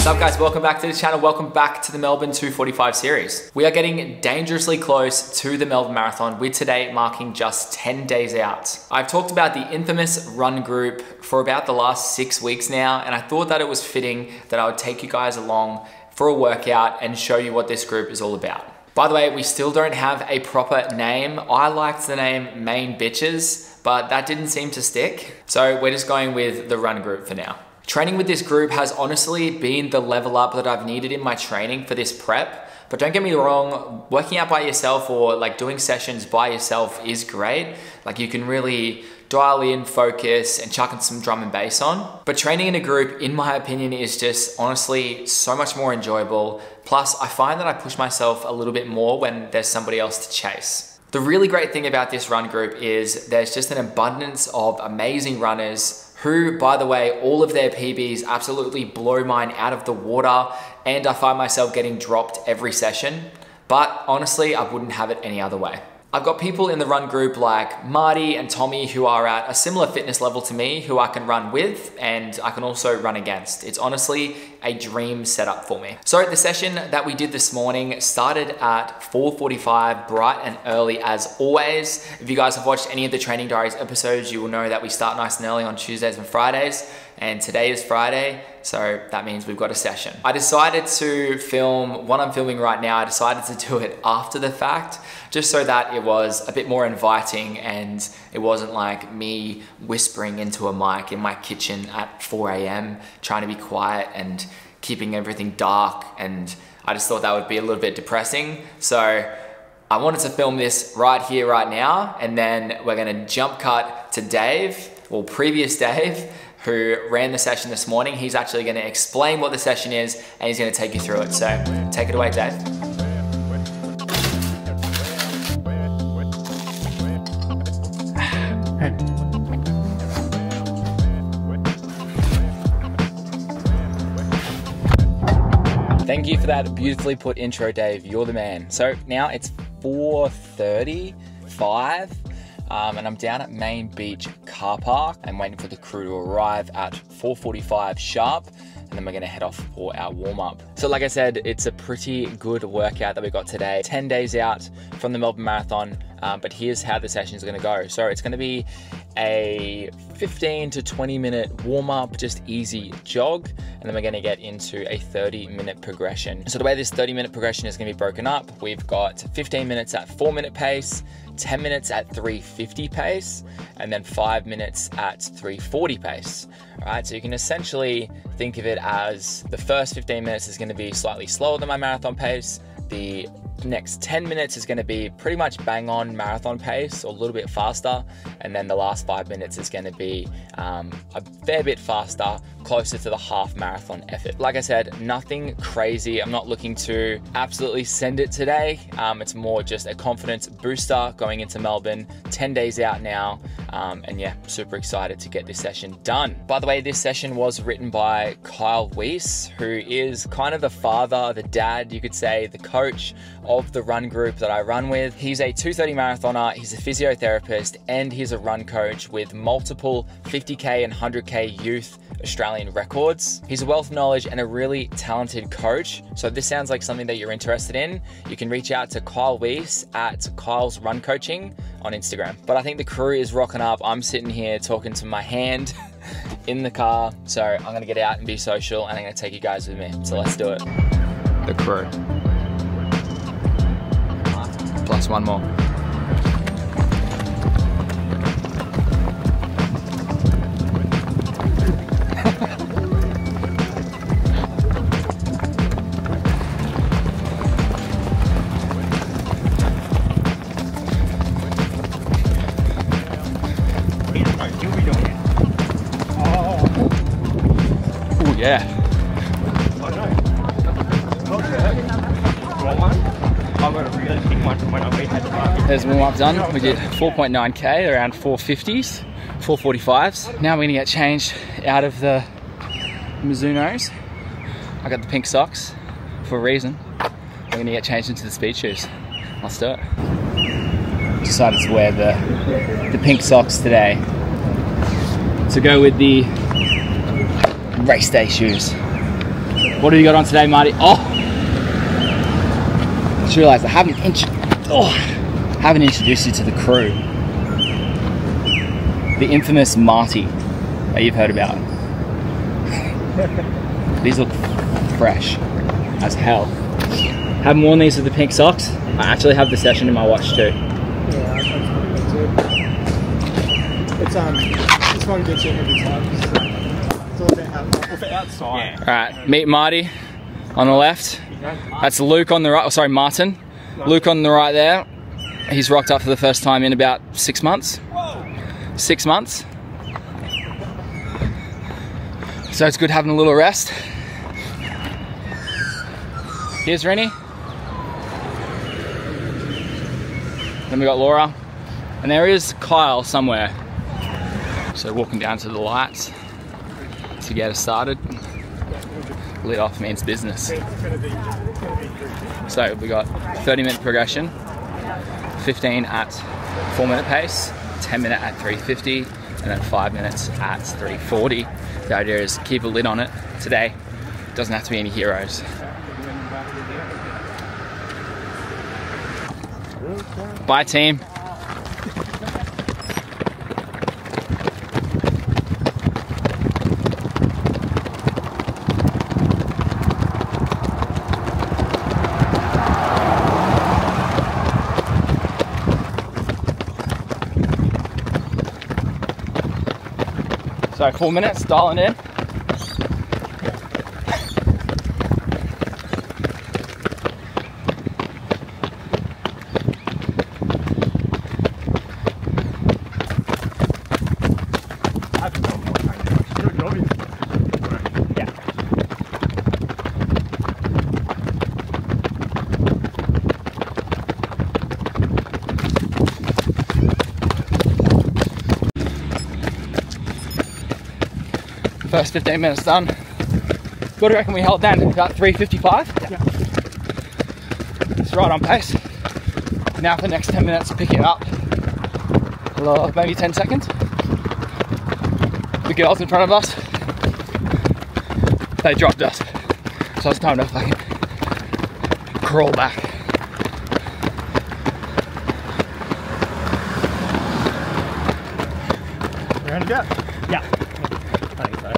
What's up guys, welcome back to the channel, welcome back to the Melbourne 245 series. We are getting dangerously close to the Melbourne Marathon, with today marking just 10 days out. I've talked about the infamous run group for about the last 6 weeks now, and I thought that it was fitting that I would take you guys along for a workout and show you what this group is all about. By the way, we still don't have a proper name. I liked the name Main Bitches, but that didn't seem to stick. So we're just going with the run group for now. Training with this group has honestly been the level up that I've needed in my training for this prep. But don't get me wrong, working out by yourself or like doing sessions by yourself is great. Like you can really dial in, focus, and chuck in some drum and bass on. But training in a group, in my opinion, is just honestly so much more enjoyable. Plus, I find that I push myself a little bit more when there's somebody else to chase. The really great thing about this run group is there's just an abundance of amazing runners who, by the way, all of their PBs absolutely blow mine out of the water, and I find myself getting dropped every session. But honestly, I wouldn't have it any other way. I've got people in the run group like Marty and Tommy who are at a similar fitness level to me, who I can run with and I can also run against. It's honestly a dream setup for me. So the session that we did this morning started at 4:45, bright and early as always. If you guys have watched any of the Training Diaries episodes, you will know that we start nice and early on Tuesdays and Fridays. And today is Friday, so that means we've got a session. I decided to film what I'm filming right now. I decided to do it after the fact, just so that it was a bit more inviting and it wasn't like me whispering into a mic in my kitchen at 4 AM, trying to be quiet and keeping everything dark. And I just thought that would be a little bit depressing. So I wanted to film this right here, right now, and then we're gonna jump cut to Dave, well, previous Dave, who ran the session this morning. He's actually gonna explain what the session is and he's gonna take you through it. So take it away, Dave. Thank you for that beautifully put intro, Dave. You're the man. So now it's 4:35. And I'm down at Main Beach car park. I'm waiting for the crew to arrive at 4:45 sharp, and then we're gonna head off for our warm up. So like I said, it's a pretty good workout that we got today. 10 days out from the Melbourne Marathon, but here's how the session is gonna go. So it's gonna be a 15 to 20 minute warm up, just easy jog, and then we're gonna get into a 30-minute progression. So the way this 30-minute progression is gonna be broken up, we've got 15 minutes at 4-minute pace, 10 minutes at 3:50 pace, and then 5 minutes at 3:40 pace. All right, so you can essentially think of it as the first 15 minutes is gonna be slightly slower than my marathon pace. The next 10 minutes is gonna be pretty much bang on marathon pace or a little bit faster. And then the last 5 minutes is gonna be a fair bit faster, closer to the half marathon effort. Like I said, nothing crazy. I'm not looking to absolutely send it today. It's more just a confidence booster going into Melbourne, 10 days out now. And yeah, super excited to get this session done. By the way, this session was written by Kyle Weiss, who is kind of the father, the dad, you could say, the coach of the run group that I run with. He's a 2:30 marathoner, he's a physiotherapist, and he's a run coach with multiple 50K and 100K youth Australian records. He's a wealth of knowledge and a really talented coach. So if this sounds like something that you're interested in, you can reach out to Kyle Weiss at Kyle's Run Coaching on Instagram. But I think the crew is rocking up. I'm sitting here talking to my hand in the car. So I'm gonna get out and be social, and I'm gonna take you guys with me. So let's do it. The crew. Plus one more. Oh yeah. Oh no. I'm gonna really pick one from when I beat at the park. There's warm up done. We did 4.9K, around 450s, 445s. Now we're gonna get changed out of the Mizunos. I got the pink socks for a reason. We're gonna get changed into the speed shoes. Let's do it. Decided to wear the pink socks today to go with the race day shoes. What have you got on today, Marty? Oh! I just realised I haven't introduced you to the crew. The infamous Marty that you've heard about. These look fresh as hell. Haven't worn these with the pink socks. I actually have the session in my watch too. Yeah, I too. It's one gets you every time. It's all about outside. Alright, meet Marty on the left. That's Luke on the right. Oh, sorry, Martin. Luke on the right there. He's rocked up for the first time in about 6 months. 6 months. So it's good having a little rest. Here's Rennie. Then we got Laura. And there is Kyle somewhere. So walking down to the lights to get us started. Lit off means business. So we got 30-minute progression, 15 at 4-minute pace, 10-minute at 350, and then 5 minutes at 340. The idea is keep a lid on it today. Doesn't have to be any heroes. Bye, team. So 4 minutes, dialing in. Yeah. First 15 minutes done. What do you reckon we held then? About 3:55? Yeah. It's right on pace. Now for the next 10 minutes, pick it up. Maybe 10 seconds. The girls in front of us, they dropped us. So it's time to fucking crawl back. Round it up. Yeah. I think so.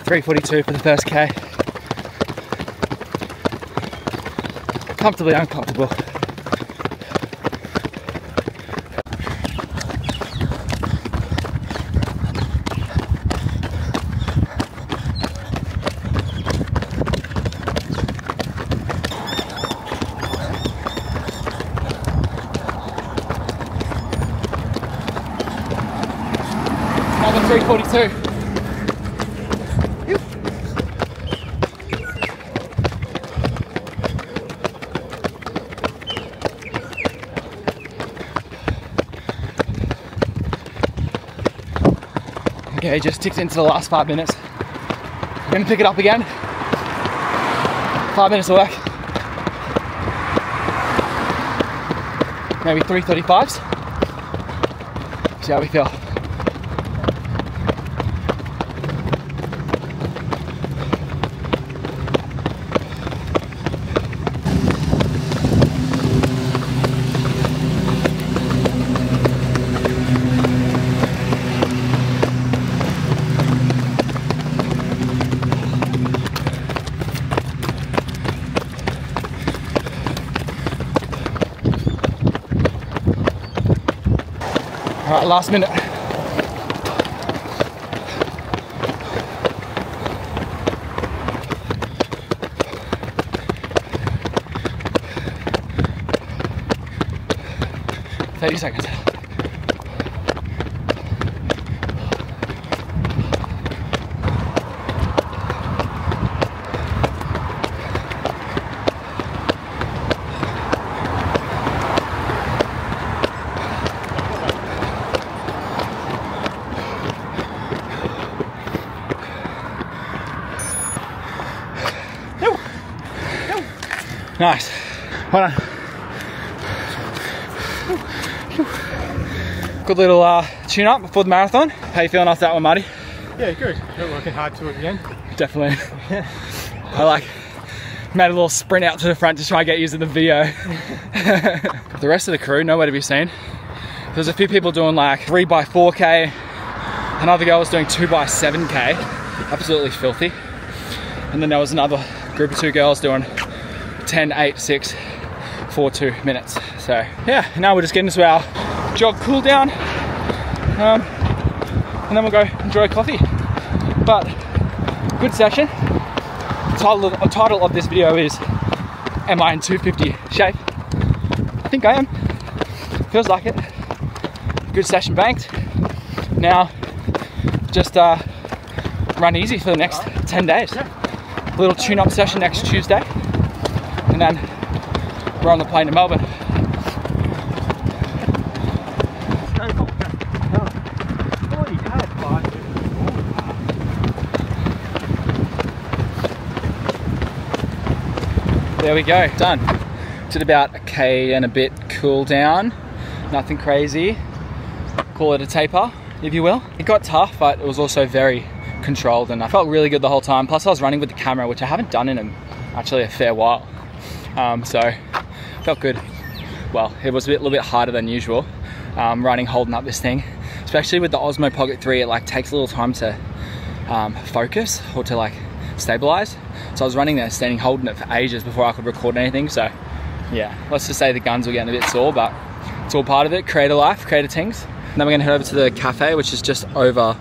.342 for the first K. Comfortably uncomfortable. Another 342. Okay, just ticked into the last 5 minutes. I'm gonna pick it up again. 5 minutes of work. Maybe 3:35s. See how we feel. All right, last minute. $30 seconds. Nice. Hold on. Good little tune up before the marathon. How you feeling after that one, Marty? Yeah, good. We're working hard to it again. Definitely. I like made a little sprint out to the front to try and get used to the video. The rest of the crew, nowhere to be seen. There's a few people doing like 3x4K. Another girl was doing 2x7K. Absolutely filthy. And then there was another group of 2 girls doing 10, 8, 6, 4, 2 minutes. So yeah, now we're just getting into our jog cool down. And then we'll go enjoy coffee. But good session. The title of this video is, am I in 250 shape? I think I am. Feels like it. Good session banked. Now, just run easy for the next 10 days. A little tune-up session next Tuesday. And then we're on the plane to Melbourne. There we go, done. Did about a K and a bit cool down. Nothing crazy. Call it a taper, if you will. It got tough, but it was also very controlled and I felt really good the whole time. Plus I was running with the camera, which I haven't done in actually a fair while. So felt good. Well, it was a little bit harder than usual, running, holding up this thing. Especially with the Osmo Pocket 3, it like takes a little time to focus or to like stabilize. So I was running there, standing, holding it for ages before I could record anything. So yeah, let's just say the guns were getting a bit sore, but it's all part of it. Creator life, creator things. And then we're gonna head over to the cafe, which is just over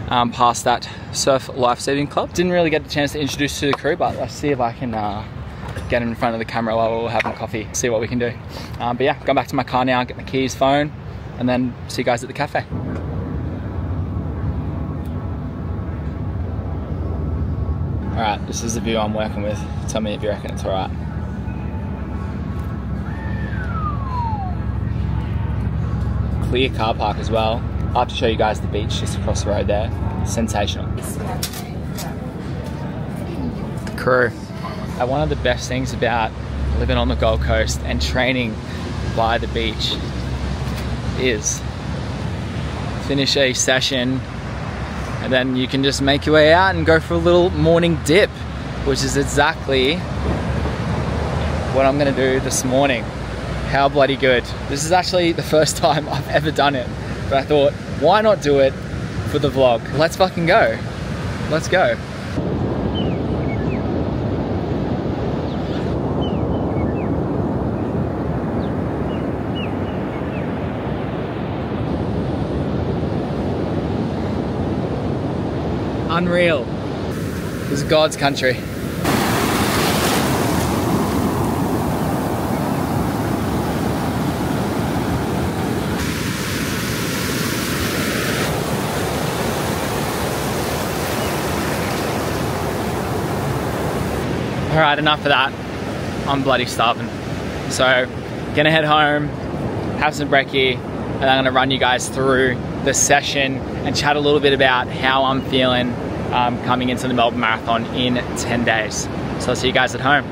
past that Surf Lifesaving Club. Didn't really get the chance to introduce to the crew, but let's see if I can get in front of the camera while we're having coffee, see what we can do. But yeah, going back to my car now, get my keys, phone, and then see you guys at the cafe. All right, this is the view I'm working with. Tell me if you reckon it's all right. Clear car park as well. I'll have to show you guys the beach just across the road there. Sensational. Crew. One of the best things about living on the Gold Coast and training by the beach is finish a session and then you can just make your way out and go for a little morning dip, which is exactly what I'm gonna do this morning. How bloody good. This is actually the first time I've ever done it, but I thought, why not do it for the vlog? Let's fucking go. Let's go. Unreal. This is God's country. All right, enough of that. I'm bloody starving. So, gonna head home, have some brekkie, and I'm gonna run you guys through the session and chat a little bit about how I'm feeling coming into the Melbourne Marathon in 10 days. So I'll see you guys at home.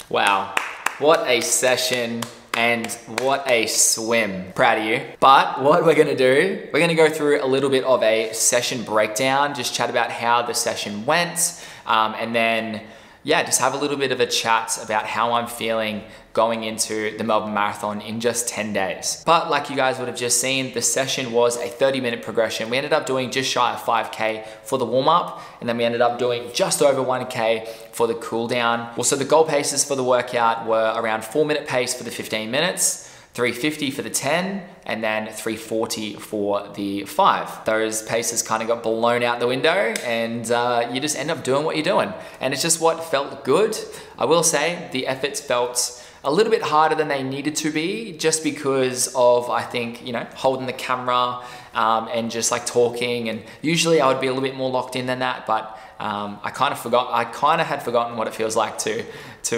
Wow, what a session and what a swim. Proud of you. But what we're gonna do, we're gonna go through a little bit of a session breakdown, just chat about how the session went, and then yeah, just have a little bit of a chat about how I'm feeling going into the Melbourne Marathon in just 10 days. But like you guys would have just seen, the session was a 30-minute progression. We ended up doing just shy of 5K for the warm-up, and then we ended up doing just over 1K for the cool down. Well, so the goal paces for the workout were around 4-minute pace for the 15 minutes, 350 for the 10, and then 340 for the 5. Those paces kind of got blown out the window and you just end up doing what you're doing. And it's just what felt good. I will say the efforts felt a little bit harder than they needed to be, just because of, I think, you know, holding the camera and just like talking. And usually I would be a little bit more locked in than that, but I kind of had forgotten what it feels like to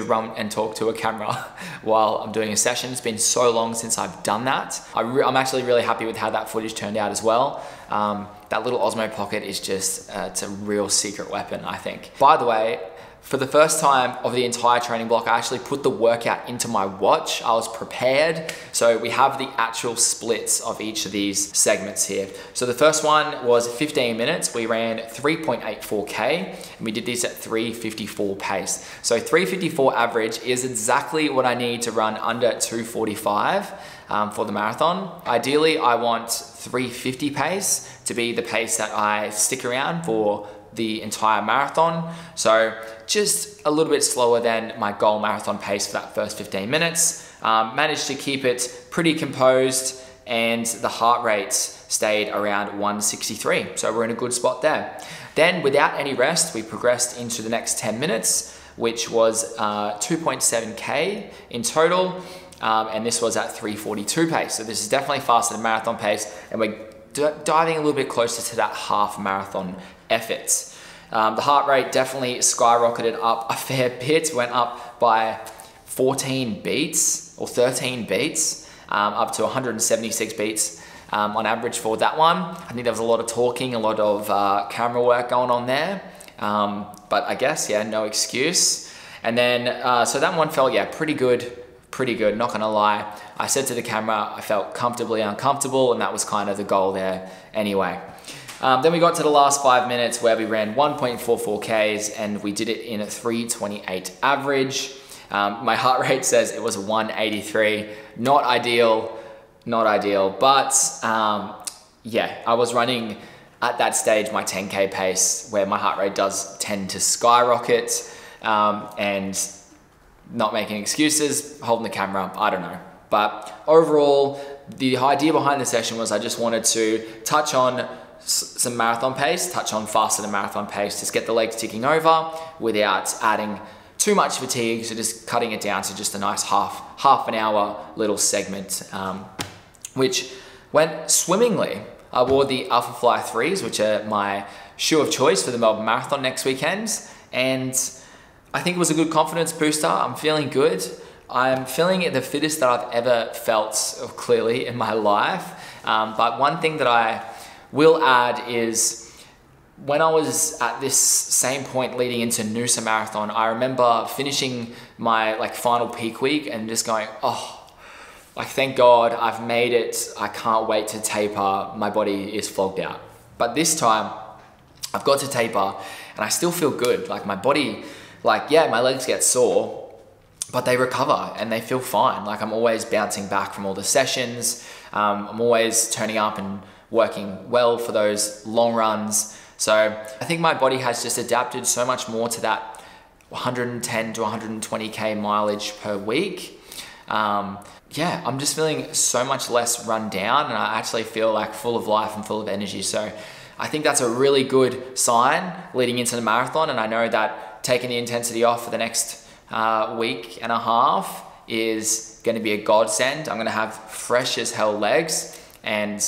run and talk to a camera while I'm doing a session. It's been so long since I've done that. I'm actually really happy with how that footage turned out as well. That little Osmo Pocket is just, it's a real secret weapon, I think. By the way, For the first time of the entire training block, I actually put the workout into my watch. I was prepared. So we have the actual splits of each of these segments here. So the first one was 15 minutes. We ran 3.84K and we did this at 3:54 pace. So 3:54 average is exactly what I need to run under 2:45 for the marathon. Ideally, I want 3:50 pace to be the pace that I stick around for the entire marathon. So just a little bit slower than my goal marathon pace for that first 15 minutes. Managed to keep it pretty composed and the heart rate stayed around 163. So we're in a good spot there. Then without any rest, we progressed into the next 10 minutes, which was 2.7K in total. And this was at 3:42 pace. So this is definitely faster than marathon pace. And we're diving a little bit closer to that half marathon efforts. The heart rate definitely skyrocketed up a fair bit, went up by 14 beats or 13 beats, up to 176 beats on average for that one. I think there was a lot of talking, a lot of camera work going on there, but I guess, yeah, no excuse. And then, so that one felt, yeah, pretty good, not gonna lie. I said to the camera, I felt comfortably uncomfortable, and that was kind of the goal there anyway. Then we got to the last 5 minutes where we ran 1.44Ks and we did it in a 3:28 average. My heart rate says it was 183. Not ideal, but yeah, I was running at that stage my 10K pace where my heart rate does tend to skyrocket, and not making excuses, holding the camera, I don't know. But overall, the idea behind the session was I just wanted to touch on some marathon pace, touch on faster than marathon pace, just get the legs ticking over without adding too much fatigue, so just cutting it down to just a nice half an hour little segment, which went swimmingly. I wore the Alpha Fly 3s, which are my shoe of choice for the Melbourne Marathon next weekend, and I think it was a good confidence booster. I'm feeling good. I'm feeling the fittest that I've ever felt clearly in my life, but one thing that I will add is when I was at this same point leading into Noosa Marathon, I remember finishing my final peak week and just going, oh, thank God I've made it. I can't wait to taper. My body is flogged out. But this time I've got to taper and I still feel good. My body, yeah, my legs get sore, but they recover and they feel fine. I'm always bouncing back from all the sessions. I'm always turning up and working well for those long runs. So I think my body has just adapted so much more to that 110 to 120K mileage per week. Yeah, I'm just feeling so much less run down and I actually feel full of life and full of energy. So I think that's a really good sign leading into the marathon. And I know that taking the intensity off for the next week and a half is going to be a godsend. I'm going to have fresh as hell legs and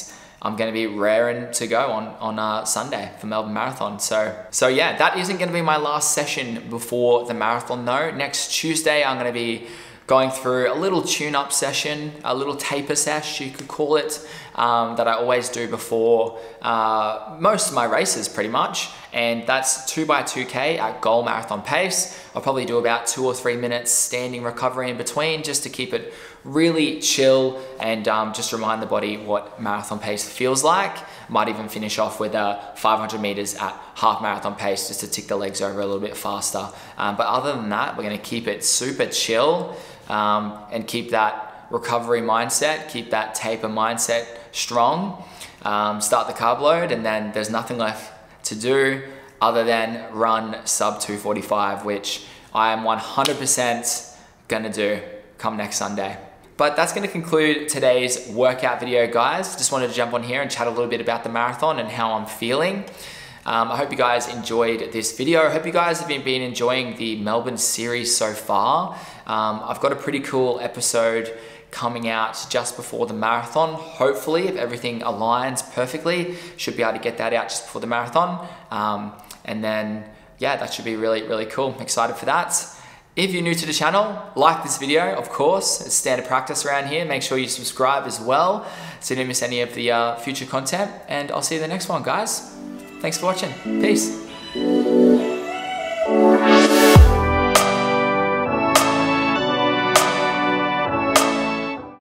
I'm going to be raring to go on Sunday for Melbourne Marathon. So yeah, that isn't going to be my last session before the marathon though. Next Tuesday, I'm going to be going through a little tune-up session, a little taper sesh, you could call it, that I always do before most of my races pretty much. And that's 2x2K at goal marathon pace. I'll probably do about 2 or 3 minutes standing recovery in between just to keep it really chill and just remind the body what marathon pace feels like. Might even finish off with 500 meters at half marathon pace just to tick the legs over a little bit faster. But other than that, we're gonna keep it super chill and keep that recovery mindset, keep that taper mindset strong. Start the carb load and then there's nothing left to do other than run sub 2:45, which I am 100% gonna do come next Sunday. But that's gonna conclude today's workout video, guys. Just wanted to jump on here and chat a little bit about the marathon and how I'm feeling. I hope you guys enjoyed this video. I hope you guys have been enjoying the Melbourne series so far. I've got a pretty cool episode coming out just before the marathon. Hopefully, if everything aligns perfectly, should be able to get that out just before the marathon. And then, yeah, that should be really, really cool. I'm excited for that. If you're new to the channel, like this video, of course. It's standard practice around here. Make sure you subscribe as well so you don't miss any of the future content. And I'll see you in the next one, guys. Thanks for watching. Peace.